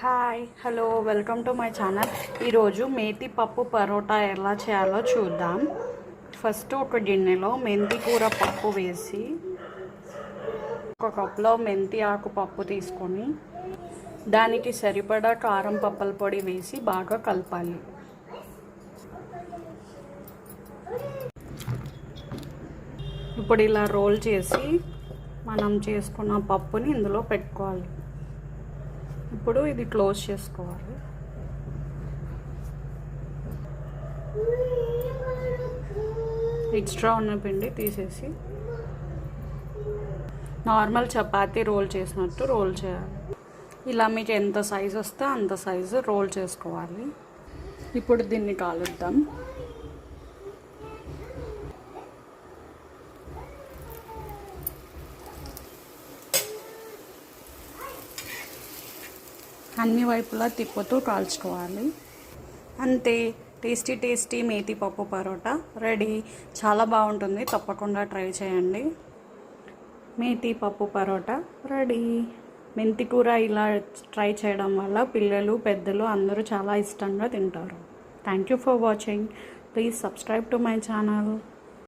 Hi hello welcome to my channel. ఈరోజు మేతి పప్పు పరోటా ఎలా చేయాలో చూద్దాం. ఫస్ట్ ఒక గిన్నెలో మెంతి కూర పప్పు వేసి ఒక కప్లో మెంతి ఆకు పప్పు తీసుకొని దానికి సరిపడా కారం పప్పల పొడి వేసి బాగా కలపాలి. ఇప్పుడు ఇలా రోల్ చేసి మనం చేసుకున్న పప్పుని ఇందులో పెట్టుకోవాలి. ఇప్పుడు ఇది క్లోజ్ చేసుకోవాలి. ఎక్స్ట్రా ఉన్న పిండి తీసేసి నార్మల్ చపాతీ రోల్ చేసినట్టు రోల్ చేయాలి. ఇలా మీకు ఎంత సైజు వస్తే అంత సైజు రోల్ చేసుకోవాలి. ఇప్పుడు దీన్ని కాలుద్దాం. అన్ని వైపులా తిప్పుతూ కాల్చుకోవాలి. అంతే, టేస్టీ మేతి పప్పు పరోటా రెడీ. చాలా బాగుంటుంది, తప్పకుండా ట్రై చేయండి. మేతి పప్పు పరోటా రెడీ. మెంతి కూర ఇలా ట్రై చేయడం వల్ల పిల్లలు పెద్దలు అందరూ చాలా ఇష్టంగా తింటారు. Thank you for watching. Please subscribe to my channel.